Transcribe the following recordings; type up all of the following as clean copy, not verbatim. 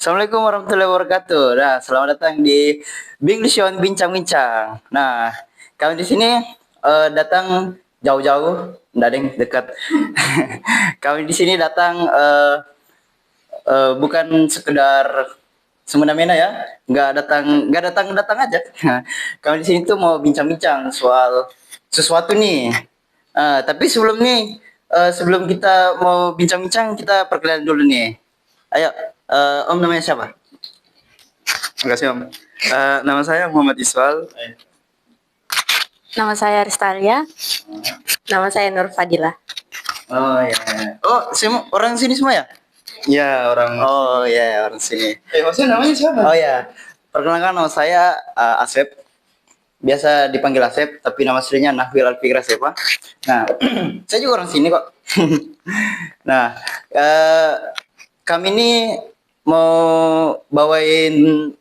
Assalamualaikum warahmatullahi wabarakatuh. Nah, selamat datang di Binglusion Bincang-Bincang. Nah, kami di sini datang jauh-jauh, nggak ada yang dekat. Kami di sini datang bukan sekedar semena-mena ya, nggak datang aja. Kami di sini tuh mau bincang-bincang soal sesuatu nih. Tapi sebelum kita mau bincang-bincang, kita perkenalan dulu nih. Ayo, Om namanya siapa? Terima kasih Om. Nama saya Muhammad Iswal. Nama saya Ristalia. Nama saya Nur Fadilah. Oh ya. Oh, orang sini semua ya? Ya, orang. Oh ya, orang sini. Maksudnya namanya siapa? Oh ya. Perkenalkan, nama saya Asep. Biasa dipanggil Asep, tapi nama aslinya Nahwil Alfikra Sepa. Nah, saya juga orang sini kok. Nah, kami ini mau bawain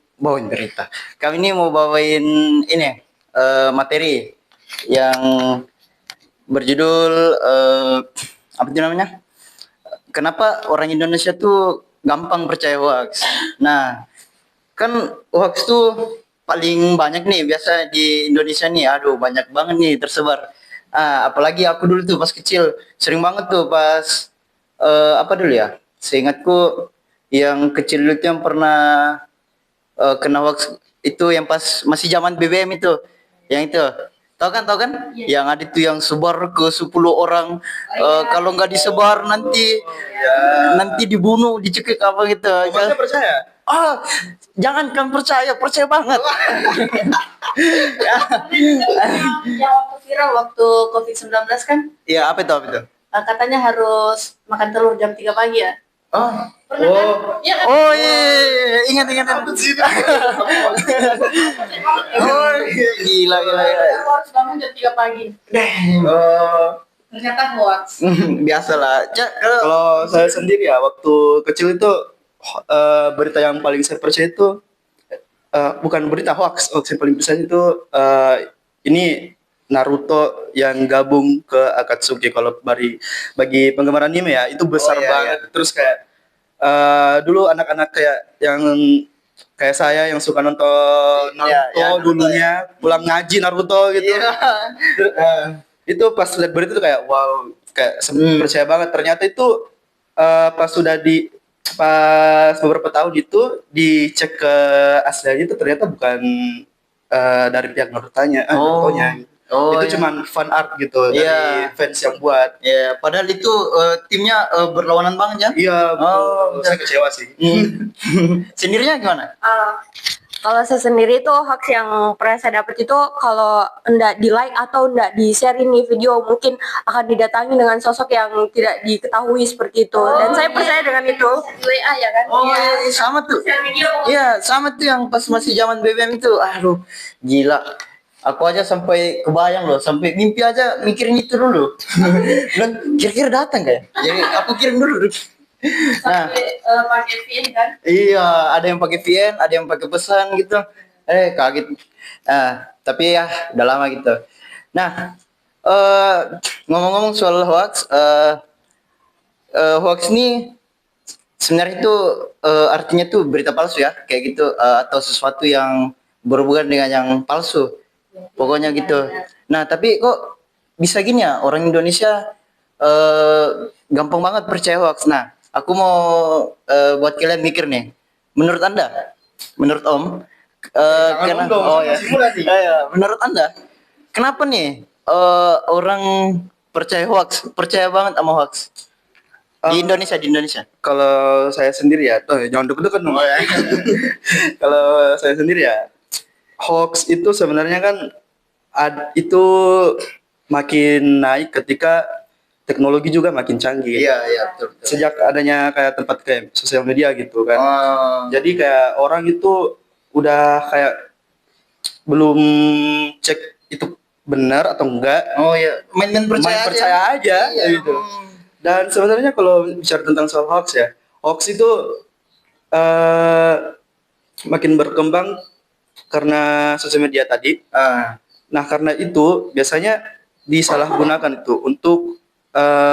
berita. Kami ini mau bawain ini materi yang berjudul apa itu namanya? Kenapa orang Indonesia tuh gampang percaya hoax? Nah, kan hoax tuh paling banyak nih biasa di Indonesia nih. Aduh, banyak banget nih tersebar. Apalagi aku dulu tuh pas kecil sering banget tuh pas apa dulu ya? Seingatku yang kecil dulu tuh yang pernah kena hoax itu yang pas masih zaman BBM itu. Yang itu. Tahu kan? Iya. Yang ada tuh yang sebar ke 10 orang. Kalau nggak disebar nanti dibunuh, dicekik apa gitu. Masnya percaya? Jangan kan percaya banget. Yang waktu viral waktu COVID-19 kan, Iya, apa itu? katanya harus makan telur jam 3 pagi ya. Oh, Pernah kan? Iya kan? oh iya, ingat. Oh, gila. Aku harus bangun jam 3 pagi. Oh, Ternyata hoax. biasalah. Kalau saya sendiri ya, waktu kecil itu berita yang paling saya percaya itu bukan berita hoax. Hoax yang paling percaya itu ini Naruto yang gabung ke Akatsuki. Kalau bagi penggemar anime ya, itu besar banget. Terus kayak dulu anak-anak kayak saya yang suka nonton Naruto dulunya pulang ngaji Naruto gitu. Itu pas lihat berita itu kayak wow, kayak percaya banget. Ternyata itu pas beberapa tahun itu dicek ke aslinya itu ternyata bukan dari pihak Naruto-nya. Itu cuman fan art gitu dari fans yang buat. Ya, padahal itu timnya berlawanan banget ya. Iya, saya kecewa sih. Sendirinya gimana? Kalau saya sendiri tuh hoax yang pernah saya dapat itu kalau enggak di like atau enggak di share ini video mungkin akan didatangi dengan sosok yang tidak diketahui seperti itu. Dan saya percaya dengan itu. Di WA ya kan? Oh iya, sama tuh. Share video. Iya, sama tuh yang pas masih zaman BBM itu. Aduh, gila. Aku aja sampai kebayang loh, sampai mimpi aja mikirin itu dulu. Dan kira-kira datang kayak. Jadi aku kirim dulu. Nah, Sampai pakai VN kan? iya, ada yang pakai VN, ada yang pakai pesan gitu. Kaget. Tapi ya udah lama gitu. Nah, ngomong-ngomong soal hoax, hoax ini sebenarnya itu artinya tuh berita palsu ya, kayak gitu, atau sesuatu yang berhubungan dengan yang palsu. Pokoknya gitu. Nah, tapi kok bisa gini ya orang Indonesia gampang banget percaya hoax. Nah, aku mau buat kalian mikir nih. Menurut Anda, menurut Om, menurut Anda, kenapa nih orang percaya banget sama hoax di Indonesia? Kalau saya sendiri ya, jangan deg-degan dong. Kalau saya sendiri ya, hoax itu sebenarnya kan itu makin naik ketika teknologi juga makin canggih. Iya, betul. Sejak adanya tempat kayak sosial media gitu kan. Jadi kayak orang itu udah kayak belum cek itu benar atau enggak. Oh iya, main percaya aja gitu. Dan sebenarnya kalau bicara tentang soal hoax ya, hoax itu makin berkembang karena sosial media tadi. Nah, karena itu biasanya disalahgunakan itu untuk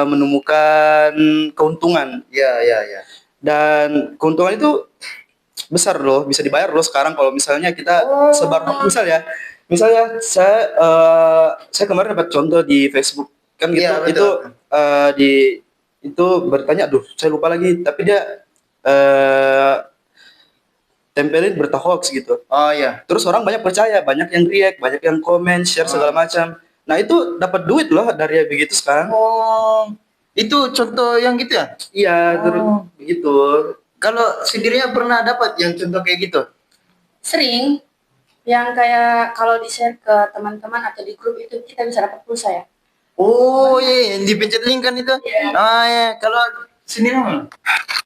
menemukan keuntungan. Iya. Dan keuntungan itu besar loh, bisa dibayar loh sekarang kalau misalnya kita sebar misalnya saya kemarin dapat contoh di Facebook kan gitu, Iya, itu betul. di itu bertanya, aduh saya lupa lagi, tapi dia eh tempelin berita hoax gitu. Oh iya. Terus orang banyak percaya, banyak yang react, banyak yang komen, share segala macam. Nah itu dapat duit loh dari begitu sekarang. Oh, itu contoh yang gitu ya? Iya, terus Oh. begitu. Kalau sendirinya pernah dapat yang contoh kayak gitu? Sering yang kayak kalau di-share ke teman-teman atau di grup itu kita bisa dapat pulsa ya. Oh iya, yang dipencet link kan itu? Iya. Ah ya, kalau sendiri mana?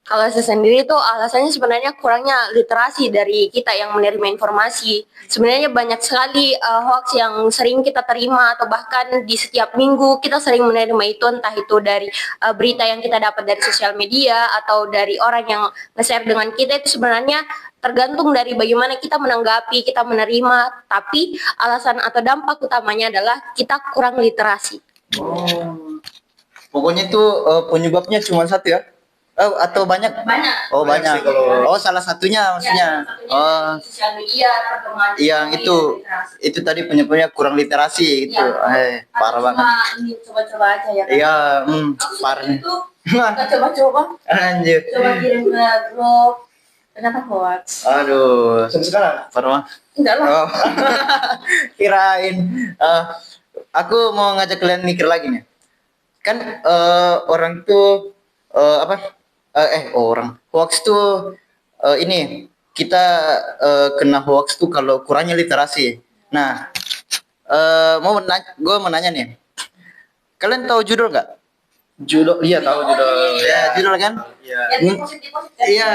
Kalau saya sendiri itu alasannya sebenarnya kurangnya literasi dari kita yang menerima informasi. Sebenarnya banyak sekali hoax yang sering kita terima atau bahkan di setiap minggu kita sering menerima itu, entah itu dari berita yang kita dapat dari sosial media atau dari orang yang nge-share dengan kita. Itu sebenarnya tergantung dari bagaimana kita menanggapi, kita menerima. Tapi alasan atau dampak utamanya adalah kita kurang literasi. Oh. Pokoknya itu penyebabnya cuma satu ya? Oh, atau banyak? Banyak. Oh Banyak banyak. sih kalau- Oh salah satunya maksudnya. Oh, Sosial media, perkembangan yang teknologi, itu dan literasi. itu tadi penyebabnya kurang literasi gitu. Iya. Parah Atau banget. cuma ini coba-coba aja ya kan. Iya, Aku suka parah. itu kita coba-coba, Anjir. coba kirim ke grup, ternyata hoax. Aduh, Sampai sekarang. parah banget. Enggak lah. Oh. Kirain. Aku mau ngajak kalian mikir lagi nih. Kan orang tuh apa? Orang hoax tuh ini kita kena hoax tuh kalau kurangnya literasi. Nah, gue mau nanya nih. Kalian tahu judul nggak? Judul, iya tahu judul. Ya, judul kan? Iya. Yang positif-positif kan? Iya,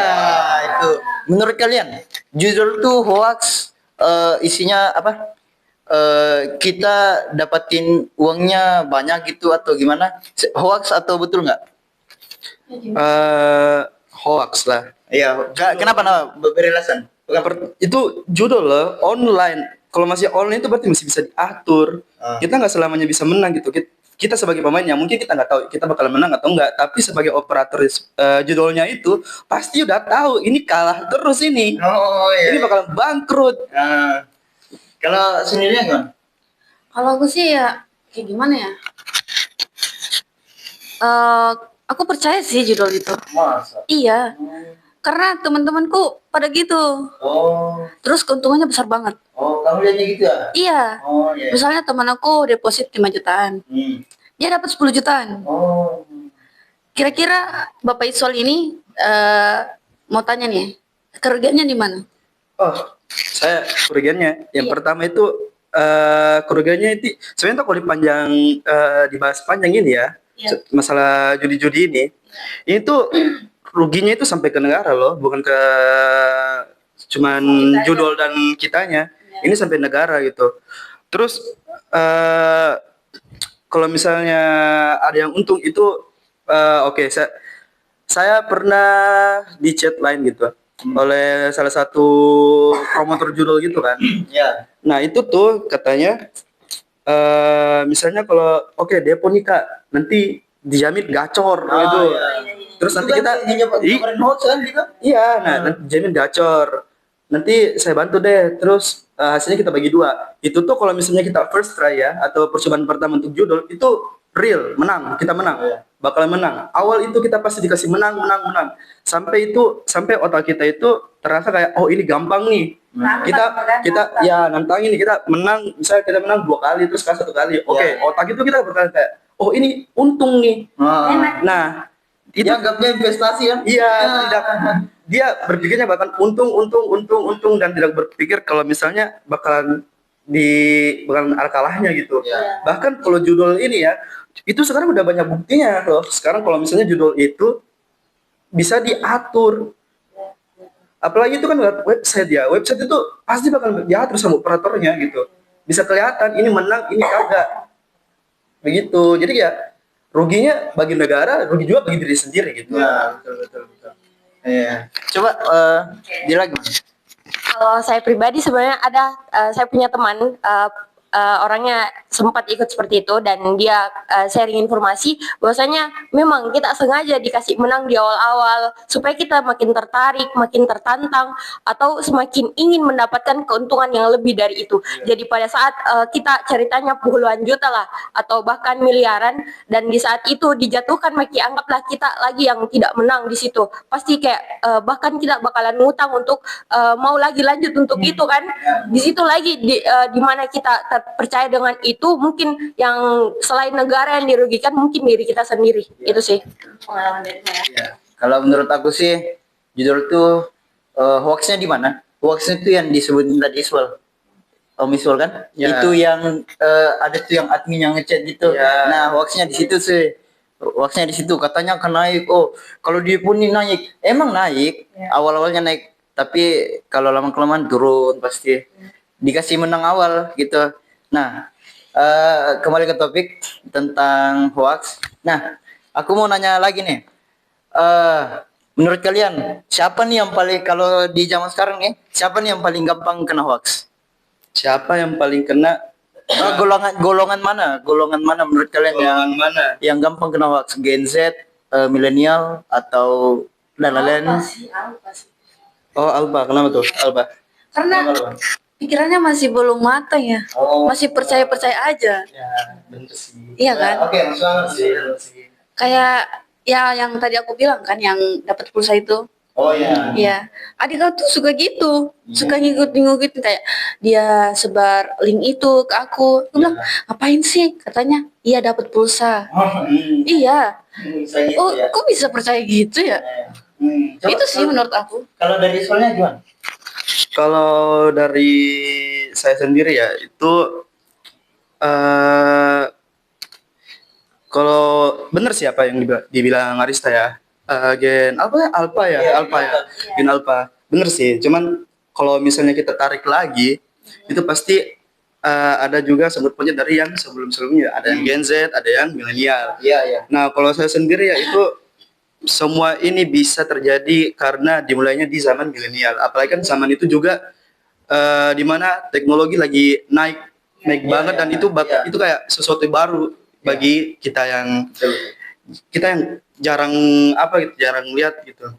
itu. Menurut kalian, judul tuh hoax isinya apa? Kita dapatin uangnya banyak gitu atau gimana? Hoax atau betul nggak? Hoax lah. Iya, kenapa nama beralasan? Itu judul loh, online. Kalau masih online itu berarti masih bisa diatur. Kita nggak selamanya bisa menang gitu. Kita sebagai pemainnya mungkin kita nggak tahu kita bakal menang atau enggak, tapi sebagai operator judulnya itu pasti udah tahu ini kalah terus ini. Oh Ini iya. bakal bangkrut. Kalau sendirinya gimana? Kalau aku sih ya kayak gimana ya? Aku percaya sih judul itu. Masa? Iya, karena teman-temanku pada gitu. Oh, Terus keuntungannya besar banget. kamu lihatnya gitu ya? Iya. Oh iya. Misalnya teman aku deposit 5 jutaan. Dia dapat 10 jutaan. Oh. Kira-kira Bapak Iswal ini mau tanya nih, kerugiannya di mana? Oh, saya kerugiannya. Yang Iya. pertama itu kerugiannya itu sebenarnya kalau dipanjang dibahas panjang ini ya. Iya. Masalah judi-judi ini. Itu ruginya itu sampai ke negara loh, bukan ke cuman Kitanya. judul dan kitanya. Iya. Ini sampai negara gitu. Terus kalau misalnya ada yang untung itu oke, saya pernah di chat line gitu oleh salah satu promotor judul gitu kan. Ya. Nah itu tuh katanya misalnya kalau oke depo nih kak, nanti dijamin gacor gitu. Iya. Terus nanti kita nyebarin hoax kan gitu? iya, nah nanti jamin gacor. Nanti saya bantu deh. Terus hasilnya kita bagi dua. Itu tuh kalau misalnya kita first try ya atau percobaan pertama untuk judul itu real, menang, kita menang. Iya. Bakalan menang. Awal itu kita pasti dikasih menang. Sampai otak kita itu terasa kayak oh ini gampang nih. Kita ya nantangin nih, kita menang, misalnya kita menang 2 kali terus kalah 1 kali. Oke, Ya. otak itu kita berkata kayak oh ini untung nih. Nah, itu Dia anggapnya investasi kan? iya, tidak, dia berpikirnya bahkan untung dan tidak berpikir kalau misalnya bakalan ada kalahnya gitu. Iya. Bahkan kalau judul ini ya, itu sekarang udah banyak buktinya loh. Sekarang kalau misalnya judul itu bisa diatur. Apalagi itu kan website ya. Website itu pasti bakal diatur sama operatornya gitu. Bisa kelihatan ini menang, ini kagak. Begitu. Jadi ya ruginya bagi negara, rugi juga bagi diri sendiri gitu. Ya, betul. Iya. Coba dia lagi. Kalau saya pribadi sebenarnya ada saya punya teman orangnya sempat ikut seperti itu dan dia sharing informasi bahwasanya memang kita sengaja dikasih menang di awal-awal supaya kita makin tertarik, makin tertantang atau semakin ingin mendapatkan keuntungan yang lebih dari itu. Jadi pada saat kita ceritanya puluhan juta lah atau bahkan miliaran dan di saat itu dijatuhkan maki anggaplah kita lagi yang tidak menang di situ. Pasti kayak bahkan kita bakalan ngutang untuk mau lagi lanjut untuk itu kan. Di situ lagi di mana kita percaya dengan itu mungkin yang selain negara yang dirugikan mungkin diri kita sendiri. Itu sih pengalaman dari saya. Ya. Kalau menurut aku sih judul tuh hoaxnya di mana? Hoaxnya itu yang disebutin tadi Iswal. Om Iswal kan? Ya. Itu yang ada tuh yang admin yang ngechat gitu. Ya. Nah, hoaxnya di situ sih. Hoaxnya di situ katanya akan naik. Oh, kalau dipunin naik. Emang naik. Awal-awalnya naik. Tapi kalau lama-kelamaan turun pasti. Dikasih menang awal gitu. Nah, kembali ke topik tentang hoax. Nah, aku mau nanya lagi nih. Menurut kalian siapa nih yang paling kalau di zaman sekarang nih siapa nih yang paling gampang kena hoax? Siapa yang paling kena? Golongan mana? Golongan mana menurut kalian Golongan mana? yang gampang kena hoax? Gen Z, milenial atau lain-lain? Alpa sih. Oh, Alba. Kenapa tuh? Alba. Karena pikirannya masih belum matang ya. Oh. Masih percaya-percaya aja. Ya, bener sih. Iya kan? Oke, masuk akal sih. Kayak ya yang tadi aku bilang kan yang dapat pulsa itu. Oh ya. Iya, adik aku tuh suka gitu, suka ngikut-ngikut kayak dia sebar link itu ke aku. Aku bilang, ngapain sih? Katanya, iya dapat pulsa. Iya. Bisa gitu Oh, ya. kok bisa percaya gitu ya? Itu sih menurut aku. Kalau dari soalnya gimana? Kalau dari saya sendiri ya itu kalau bener sih apa yang dibilang Arista ya. Gen apa ya? Alpha ya, Iya, Alpha ya. Alpha. Gen Alpha. Bener sih. Cuman kalau misalnya kita tarik lagi itu pasti ada juga sebut punya dari yang sebelum-sebelumnya. Ada yang Gen Z, ada yang milenial. Iya, iya. Nah, kalau saya sendiri ya itu semua ini bisa terjadi karena dimulainya di zaman milenial. Apalagi kan zaman itu juga di mana teknologi lagi naik banget dan itu itu kayak sesuatu yang baru bagi kita yang jarang jarang lihat gitu.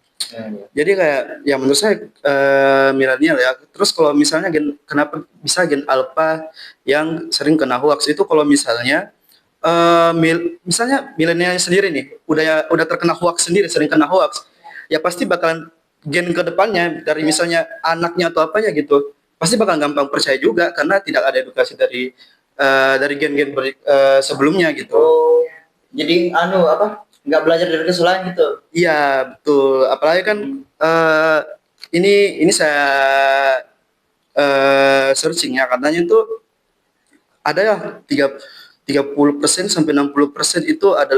Jadi kayak ya menurut saya milenial ya. Terus kalau misalnya kenapa bisa gen alpha yang sering kena hoax itu kalau misalnya misalnya milenial sendiri nih udah terkena hoax sendiri, sering kena hoax, ya pasti bakalan gen ke depannya dari misalnya anaknya atau apanya gitu, pasti bakal gampang percaya juga karena tidak ada edukasi dari gen-gen sebelumnya gitu. Oh, jadi nggak belajar dari kesalahan gitu. Iya betul, apalagi kan ini saya searching ya, katanya itu ada ya 30% sampai 60% itu ada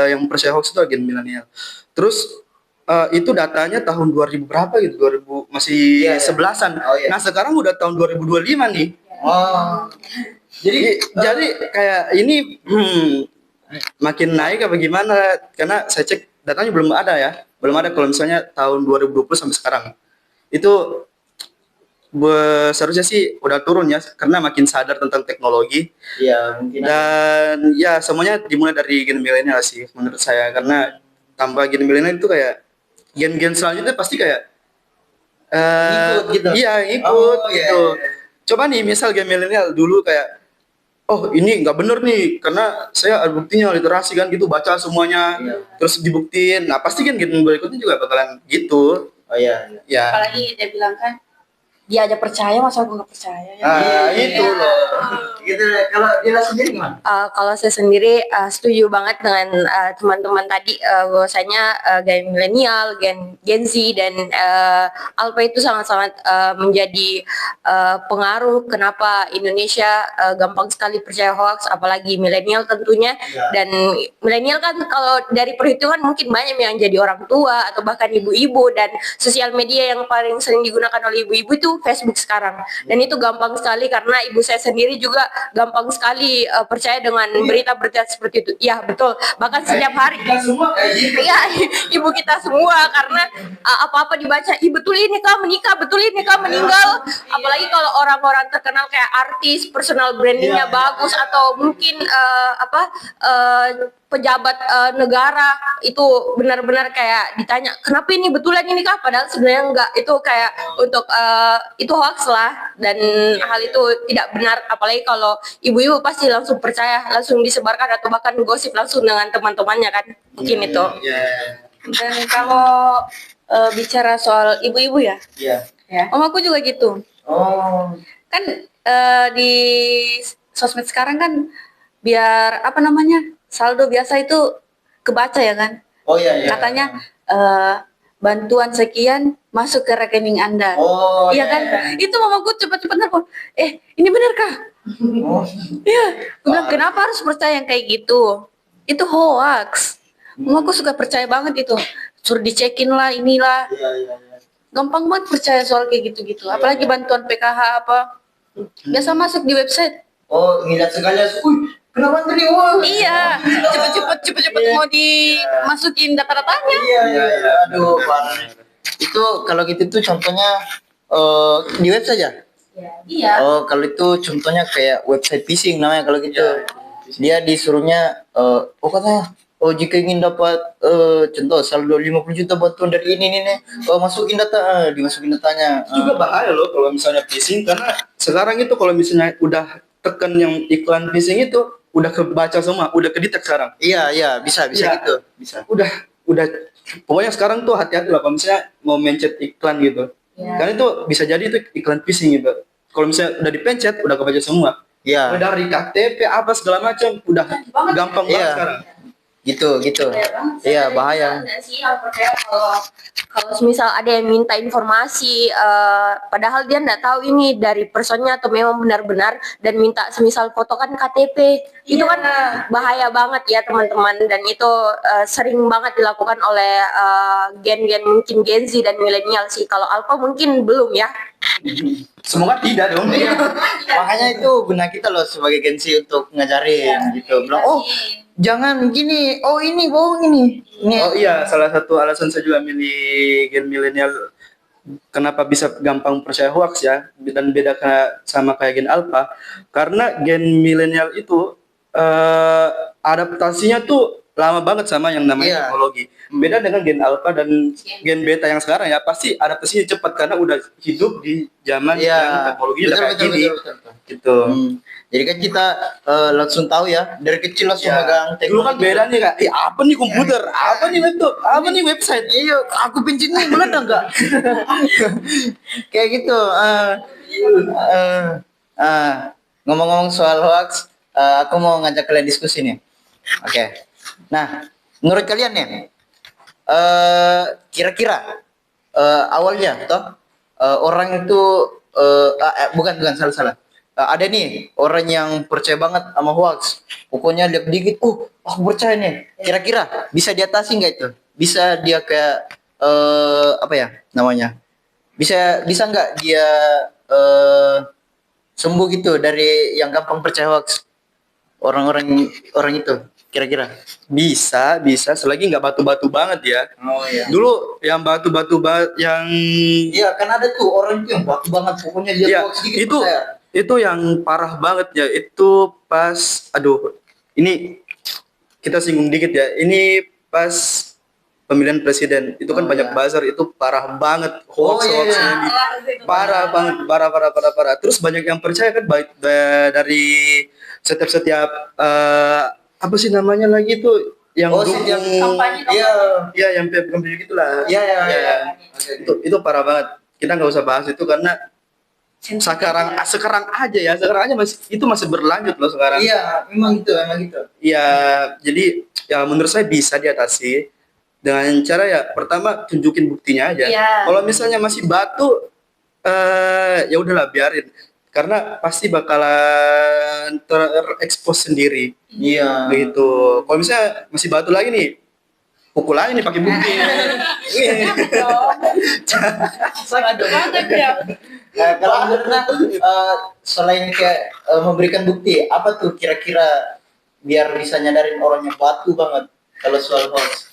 yang percaya hoax itu agen milenial. Terus itu datanya tahun 2000 berapa gitu, 2000 masih Iya, iya. 11-an. Oh, iya. Nah, sekarang udah tahun 2025 nih. Oh, Jadi kayak ini makin naik apa gimana? Karena saya cek datanya belum ada ya. Belum ada kalau misalnya tahun 2020 sampai sekarang. Itu seharusnya sih udah turun ya karena makin sadar tentang teknologi. iya mungkin. Dan ya semuanya dimulai dari gen milenial sih menurut saya, karena tanpa gen milenial itu kayak gen-gen selanjutnya pasti kayak Ikut gitu. Iya ikut Oh, iya, gitu. iya. Coba nih misal gen milenial dulu kayak oh ini nggak bener nih karena saya ada buktinya literasi kan gitu, baca semuanya terus dibuktiin. Nah pasti kan gen berikutnya juga bakalan gitu. Oh iya. Ya. Apalagi dia bilang kan, dia aja percaya, masa aku nggak percaya ya? Itu loh. Gitu. Kalau Dila sendiri gimana? Kalau saya sendiri setuju banget dengan teman-teman tadi bahwasanya gen milenial, Gen Z dan Alpha itu sangat-sangat menjadi pengaruh kenapa Indonesia gampang sekali percaya hoax, apalagi milenial tentunya. Dan milenial kan kalau dari perhitungan mungkin banyak yang jadi orang tua atau bahkan ibu-ibu, dan sosial media yang paling sering digunakan oleh ibu-ibu itu itu Facebook sekarang. Dan itu gampang sekali karena ibu saya sendiri juga gampang sekali percaya dengan berita-berita seperti itu. Iya, betul. Bahkan setiap hari. semua kayak gitu. Iya, ibu kita semua karena apa-apa dibaca, ih betul ini kah menikah, betul ini kah meninggal. Apalagi kalau orang-orang terkenal kayak artis, personal brandingnya bagus atau mungkin pejabat negara itu benar-benar kayak ditanya kenapa ini betulan ini kah, padahal sebenarnya enggak, itu kayak untuk itu hoax lah dan hal itu tidak benar. Apalagi kalau ibu-ibu pasti langsung percaya, langsung disebarkan atau bahkan gosip langsung dengan teman-temannya kan, mungkin itu. Dan kalau bicara soal ibu-ibu ya, Iya. om aku juga gitu. Oh. Kan di sosmed sekarang kan biar apa namanya, saldo biasa itu kebaca ya kan. Oh iya. Katanya bantuan sekian masuk ke rekening Anda. Oh Iya kan? Itu mamaku cepat-cepat nelfon. Ini benar kah? Oh. Iya. Aku bilang kenapa harus percaya yang kayak gitu? Itu hoax. Mamaku suka percaya banget itu. Suruh dicekin lah inilah. Iya. Gampang banget percaya soal kayak gitu-gitu. Apalagi bantuan PKH apa. Biasa masuk di website. Oh, ngeliat sekali kenapa tadi? Oh. Iya, cepet-cepet mau dimasukin data-datanya. Iya. Aduh, parah. Itu kalau gitu tuh contohnya di web saja. Iya. Oh, kalau itu contohnya kayak website phishing namanya kalau gitu. Dia disuruhnya katanya jika ingin dapat contoh saldo 50 juta bantuan dari ini masukin data, dimasukin datanya. Itu juga bahaya loh kalau misalnya phishing, karena sekarang itu kalau misalnya udah tekan yang iklan phishing itu udah kebaca semua, udah kedetek sekarang. Iya, bisa Iya. gitu. Bisa. Udah pokoknya sekarang tuh hati-hati lah kalau misalnya mau mencet iklan gitu. Karena itu bisa jadi itu iklan phishing gitu. Kalau misalnya udah dipencet udah kebaca semua. Iya. Mulai dari KTP apa segala macam udah gampang banget Iya. sekarang. Gitu. Iya, bahaya. Enggak sih, aku percaya kalau semisal ada yang minta informasi padahal dia enggak tahu ini dari personnya atau memang benar-benar dan minta semisal foto kan KTP. Itu kan bahaya banget ya teman-teman, dan itu sering banget dilakukan oleh gen-gen mungkin Gen Z dan milenial sih. Kalau Alpha mungkin belum ya. Semoga tidak dong. Makanya itu guna kita loh sebagai Gen Z untuk ngajarin gitu. Bilang, jangan gini, ini bohong ini. Oh iya, salah satu alasan saya juga milih gen milenial kenapa bisa gampang percaya hoax ya, dan beda sama kayak gen alpha, karena gen milenial itu adaptasinya tuh lama banget sama yang namanya teknologi. Beda dengan gen alpha dan gen beta yang sekarang ya, pasti adaptasinya cepat karena udah hidup di zaman yang teknologi udah kayak gini. Gitu. Jadi kan kita langsung tahu ya dari kecil langsung megang teknologi. Dulu kan beda nih kak, apa nih komputer, apa nih laptop, apa nih website. Iya, aku pencet nih meledak enggak? Kayak gitu. Ngomong-ngomong soal hoax, aku mau ngajak kalian diskusi nih. Oke. Nah, menurut kalian nih, kira-kira awalnya toh orang itu bukan salah. Ada nih orang yang percaya banget sama hoax. Pokoknya lihat dikit, aku percaya nih. Kira-kira bisa diatasi nggak itu? Bisa dia kayak apa ya namanya? Bisa nggak dia sembuh gitu dari yang gampang percaya hoax? Orang itu kira-kira Bisa selagi nggak batu-batu banget ya. oh iya Dulu yang batu-batu yang iya kan ada tuh orang itu yang batu banget pokoknya dia ya, hoax sedikit itu percaya. itu yang parah banget ya. Itu pas ini kita singgung dikit ya. Ini pas pemilihan presiden itu kan banyak buzzer, itu parah banget hoax-hoaxnya ini. Parah banget, parah. Terus banyak yang percaya kan, baik dari setiap apa sih namanya lagi tuh yang setiap kampanye. iya yang kampanye gitulah. Iya. Itu parah banget. Kita nggak usah bahas itu karena sekarang aja masih berlanjut loh sekarang. Iya memang gitu Iya, jadi ya menurut saya bisa diatasi dengan cara ya pertama tunjukin buktinya aja. Iya. Kalau misalnya masih batu, ya udahlah biarin, karena pasti bakalan terekspos sendiri. iya Begitu. Kalau misalnya masih batu lagi nih, pukul aja nih pakai bukti. Kalau menurutnya selain kayak memberikan bukti, apa tuh kira-kira biar bisa nyadarin orangnya batu banget kalau soal hoax?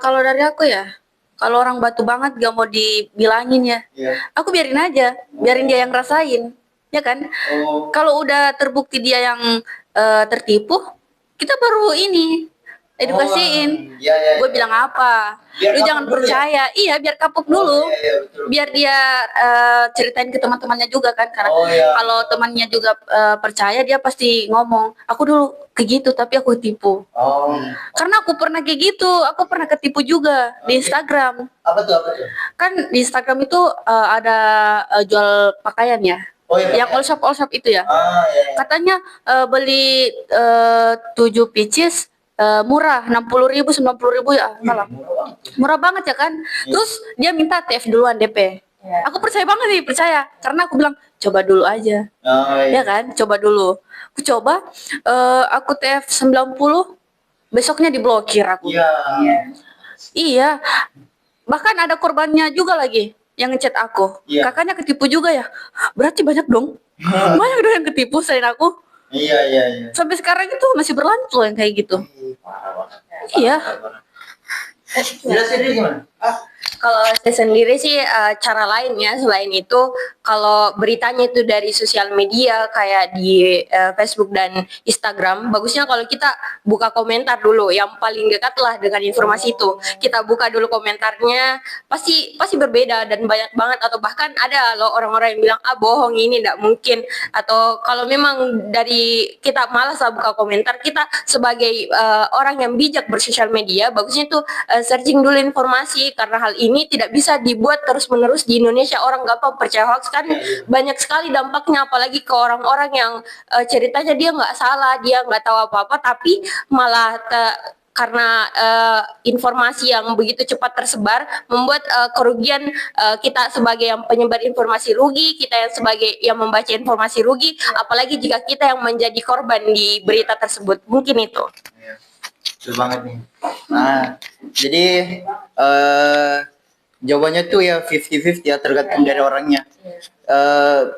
Kalau dari aku ya, kalau orang batu banget gak mau dibilangin ya, Iya. aku biarin aja, biarin dia yang rasain, ya kan? Oh, Kalau udah terbukti dia yang tertipu, kita baru ini edukasiin. iya, iya, Gue iya. bilang apa? Biar Lu kapok jangan dulu ya? percaya. Iya, biar kapok dulu. Oh, iya, iya, betul. Biar dia ceritain ke teman-temannya juga kan, karena Oh, iya. kalau temannya juga percaya, dia pasti ngomong, aku dulu kayak gitu tapi aku tipu. Oh, Karena aku pernah kayak gitu, aku pernah ketipu juga di Instagram. apa tuh, apa tuh? Kan di Instagram itu ada jual pakaian ya. Oh, iya. Yang all shop itu ya. Iya. Katanya beli 7 pieces murah 60.000 90.000 ya malah. Murah banget ya kan. Terus dia minta TF duluan DP. Aku percaya banget nih, percaya karena aku bilang coba dulu aja. Oh, Ya iya. kan, coba dulu. Aku coba aku TF 90, besoknya diblokir aku. Iya. Iya. Bahkan ada korbannya juga lagi yang ngechat aku. Iya. Kakaknya ketipu juga ya. Berarti banyak dong. Banyak dong yang ketipu selain aku. Iya, iya, iya. Sampai sekarang itu masih berlanjut yang kayak gitu. Parah banget. Iya. Jelasin dulu gimana? Kalau saya sendiri sih cara lainnya selain itu, kalau beritanya itu dari sosial media kayak di Facebook dan Instagram, bagusnya kalau kita buka komentar dulu yang paling dekat lah dengan informasi itu. Kita buka dulu komentarnya, pasti berbeda dan banyak banget, atau bahkan ada loh orang-orang yang bilang bohong ini tidak mungkin, atau kalau memang dari kita malas lah buka komentar, kita sebagai orang yang bijak bersosial media, bagusnya tuh searching dulu informasi, karena hal ini tidak bisa dibuat terus-menerus di Indonesia. Orang gampang percaya hoax kan, banyak sekali dampaknya, apalagi ke orang-orang yang ceritanya dia nggak salah, dia nggak tahu apa-apa, tapi malah karena informasi yang begitu cepat tersebar membuat kerugian, kita sebagai yang penyebar informasi rugi, kita yang sebagai yang membaca informasi rugi, apalagi jika kita yang menjadi korban di berita tersebut. Mungkin itu. Betul banget nih. Nah, jadi jawabannya tuh ya 50-50 ya, tergantung dari orangnya.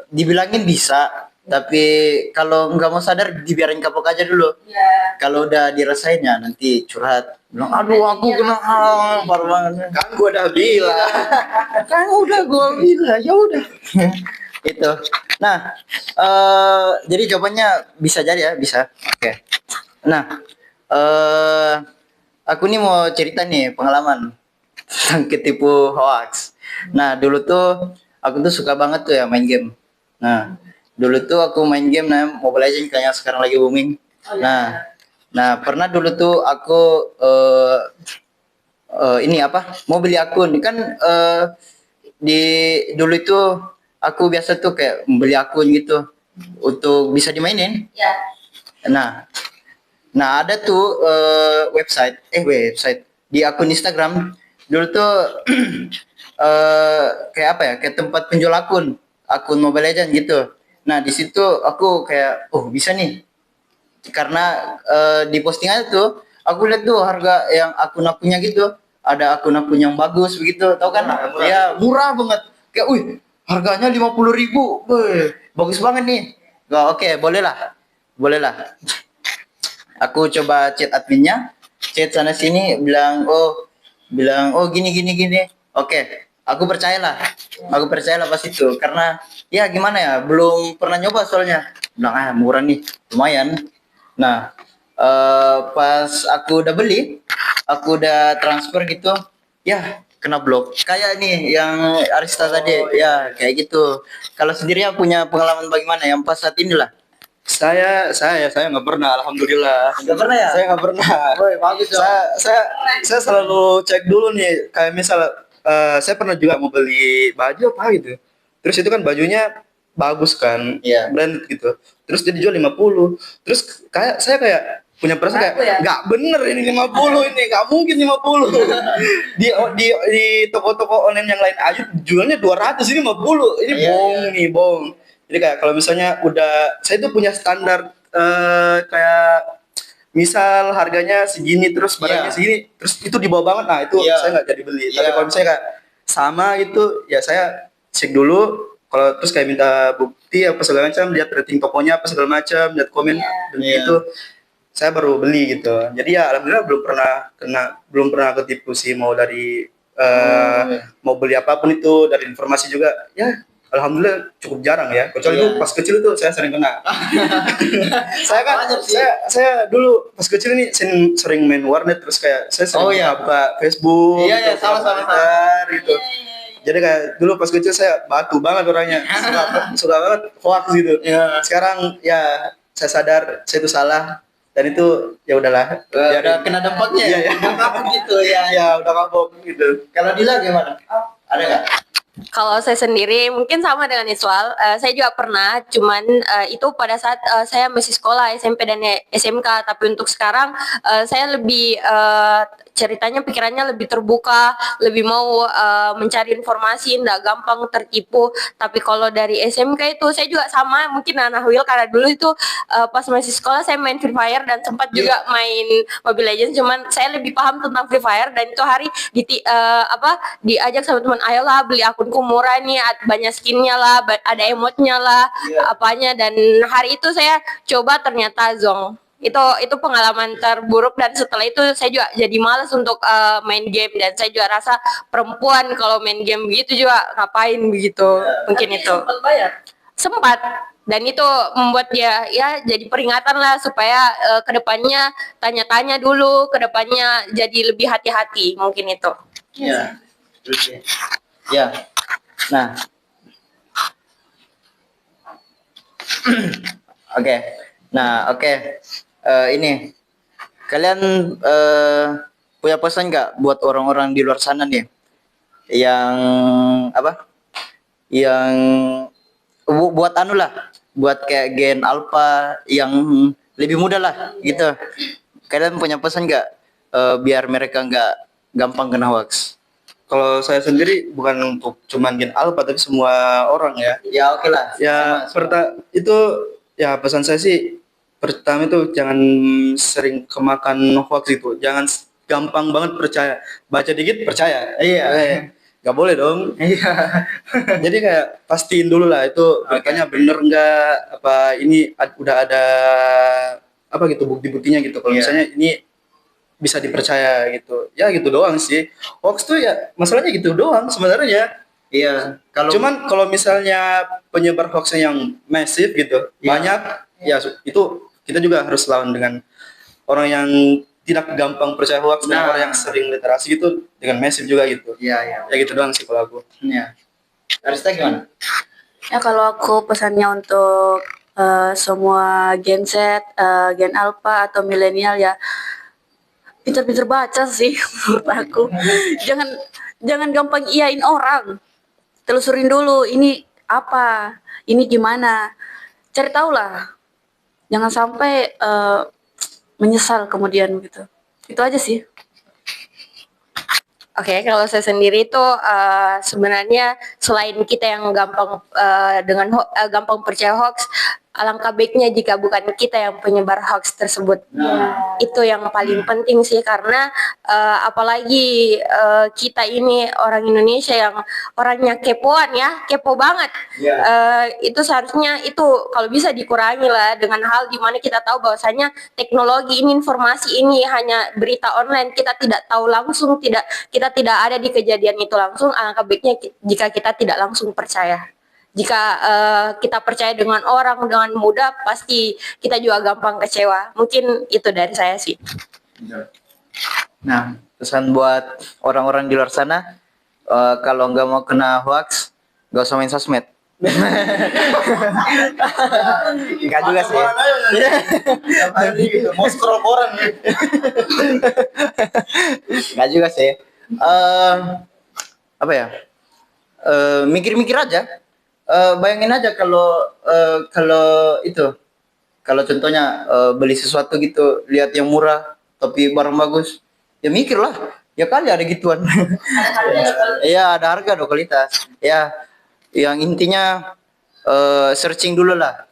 Dibilangin bisa, tapi kalau nggak mau sadar dibiarin kapok aja dulu. Kalau udah dirasain ya nanti curhat, bilang aduh aku kena parah banget. Kan gua udah bilang. Kan udah gue bilang ya udah. Itu. Nah, jadi jawabannya bisa jadi ya, bisa. Oke. Nah, aku nih mau cerita nih pengalaman tentang ketipu hoax. Nah, dulu tuh aku tuh suka banget tuh ya main game. Nah, dulu tuh aku main game namanya Mobile Legends, kayak sekarang lagi booming. Nah, pernah dulu tuh aku ini apa? Mau beli akun kan, di dulu itu aku biasa tuh kayak beli akun gitu untuk bisa dimainin. Nah, ada tuh website di akun Instagram dulu tuh kayak apa ya? Kayak tempat penjual akun Mobile Legends gitu. Nah, di situ aku kayak bisa nih. Karena di postingan itu aku lihat tuh harga yang akun-akunnya gitu. Ada akun-akun yang bagus begitu, tahu kan? Murah. Ya, murah banget. Kayak harganya 50.000. Bagus banget nih. Oke, boleh lah. Aku coba chat adminnya, chat sana sini, bilang gini. Oke, aku percayalah pas itu, karena ya gimana ya, belum pernah nyoba soalnya. Bilang murah nih, lumayan. Nah, pas aku udah beli, aku udah transfer gitu, ya kena blok. Kayak nih yang Arista tadi, ya kayak gitu. Kalau sendirinya punya pengalaman bagaimana yang pas saat inilah? Saya nggak pernah, alhamdulillah. Nggak pernah ya? Saya nggak pernah. Bagus dong. Saya selalu cek dulu nih, kayak misal saya pernah juga mau beli baju apa gitu. Terus itu kan bajunya bagus kan, Iya. brand gitu. Terus dia dijual 50. Terus saya punya perasaan kayak nggak bener ini 50, ini nggak mungkin 50. di toko-toko online yang lain aja jualnya 200, ini 50. Ini Iya, bohong. Jadi kayak kalau misalnya saya tuh punya standar kayak misal harganya segini terus barangnya Iya. segini terus itu di bawah banget, nah itu Iya. saya nggak jadi beli. Tapi Iya. kalau misalnya kayak sama gitu ya saya cek dulu, kalau terus kayak minta bukti apa segala macam, lihat rating tokonya apa segala macam, lihat komen dan Iya. gitu saya baru beli gitu. Jadi ya alhamdulillah belum pernah ketipu sih, mau dari iya. mau beli apapun itu, dari informasi juga ya alhamdulillah cukup jarang ya, kecuali Iya. itu pas kecil itu saya sering kena. Saya kan Wajar sih. saya dulu pas kecil ini sering main warnet, terus kayak saya sering Oh, iya. buka Facebook, Iya, iya, buka sama-sama. Twitter, gitu. Jadi kayak dulu pas kecil saya batu banget orangnya, suka banget hoax gitu. Iya. Sekarang ya saya sadar saya itu salah dan itu ya udahlah. Udah kena dampaknya. Iya, iya. Udah kapok gitu ya. Ya udah kapok gitu. Kalau Dila gimana? Ada nggak? Kalau saya sendiri mungkin sama dengan Iswal, saya juga pernah, cuman itu pada saat saya masih sekolah SMP dan SMK. Tapi untuk sekarang saya lebih ceritanya pikirannya lebih terbuka, lebih mau mencari informasi, nggak gampang tertipu. Tapi kalau dari SMK itu saya juga sama, mungkin Nana Will karena dulu itu pas masih sekolah saya main Free Fire dan sempat juga main Mobile Legends. Cuman saya lebih paham tentang Free Fire dan itu hari diajak sama teman, ayolah beli akunku murah nih, banyak skinnya lah, ada emotnya lah, apanya, dan hari itu saya coba ternyata zonk. Itu pengalaman terburuk dan setelah itu saya juga jadi malas untuk main game, dan saya juga rasa perempuan kalau main game begitu juga ngapain begitu. Mungkin itu Sempat bayar. sempat, dan itu membuat dia ya jadi peringatan lah supaya kedepannya tanya-tanya dulu, kedepannya jadi lebih hati-hati, mungkin itu. Iya. Terus ya. Ya. Nah. Oke. Nah, oke. Ini kalian punya pesan nggak buat orang-orang di luar sana nih yang apa? Yang buat anu lah, buat kayak Gen Alpha yang lebih muda lah gitu. Kalian punya pesan nggak biar mereka nggak gampang kena hoax? Kalau saya sendiri bukan untuk cuman Gen Alpha tapi semua orang ya. Ya oke lah. Ya itu ya pesan saya sih, pertama itu jangan sering kemakan hoax itu, jangan gampang banget percaya, baca dikit percaya. Iya. Nggak boleh dong. Iya. Jadi kayak pastiin dulu lah itu beritanya bener nggak, apa ini udah ada apa gitu bukti-buktinya gitu. Kalau Iya. misalnya ini bisa dipercaya gitu, ya gitu doang sih. Hoax tuh ya masalahnya gitu doang sebenarnya. Iya. Kalau Cuman kalau misalnya penyebar hoaxnya yang masif gitu, Iya. banyak, ya itu kita juga harus lawan dengan orang yang tidak gampang percaya hoax dan Nah. orang yang sering literasi gitu dengan masif juga gitu. Iya, iya. Ya gitu doang sih kalau aku. Iya. Arista gimana? Ya kalau aku pesannya untuk semua Gen Z, Gen Alpha atau milenial ya, pintar-pintar baca sih menurut aku. Jangan gampang iyain orang. Telusurin dulu ini apa, ini gimana. Cari tahu lah. Jangan sampai menyesal kemudian gitu. Itu aja sih. Oke, kalau saya sendiri itu sebenarnya selain kita yang gampang gampang percaya hoax, alangkah baiknya jika bukan kita yang penyebar hoax tersebut. Itu yang paling penting sih, karena apalagi kita ini orang Indonesia yang orangnya kepoan ya, kepo banget. Itu seharusnya itu kalau bisa dikurangi lah dengan hal dimana kita tahu bahwasanya teknologi ini, informasi ini hanya berita online, kita tidak tahu langsung, kita tidak ada di kejadian itu langsung. Alangkah baiknya jika kita tidak langsung percaya. Jika kita percaya dengan orang dengan mudah, pasti kita juga gampang kecewa. Mungkin itu dari saya sih. Nah, pesan buat orang-orang di luar sana, kalau nggak mau kena hoax, nggak usah main sosmed. Enggak juga sih. Mau scroll koran nih. Enggak juga sih. Apa ya? Mikir-mikir aja. Bayangin aja kalau itu, kalau contohnya beli sesuatu gitu, lihat yang murah tapi barang bagus, ya mikir lah, ya kali ada gituan. Iya, ada harga, ada kualitas. Ya, yang intinya searching dulu lah,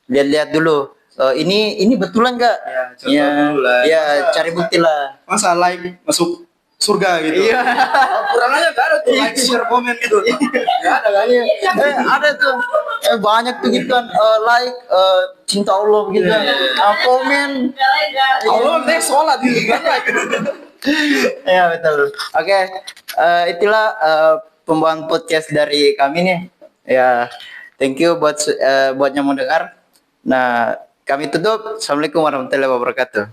lihat-lihat dulu ini betulan nggak? Ya, contoh dulu lah. Ya, Masa- cari bukti lah. Masa like masuk surga gitu. Iya. Kurang aja gak ada tuh like, share, komen gitu. Gak ada kan? Ada tuh banyak tuh gitu kan like cinta Allah gitu. Komen. Allah nanti sholat gitu kan like. Ya betul. Oke, itulah pembahasan podcast dari kami nih. Ya, thank you buat yang mau dengar. Nah, kami tutup. Assalamualaikum warahmatullahi wabarakatuh.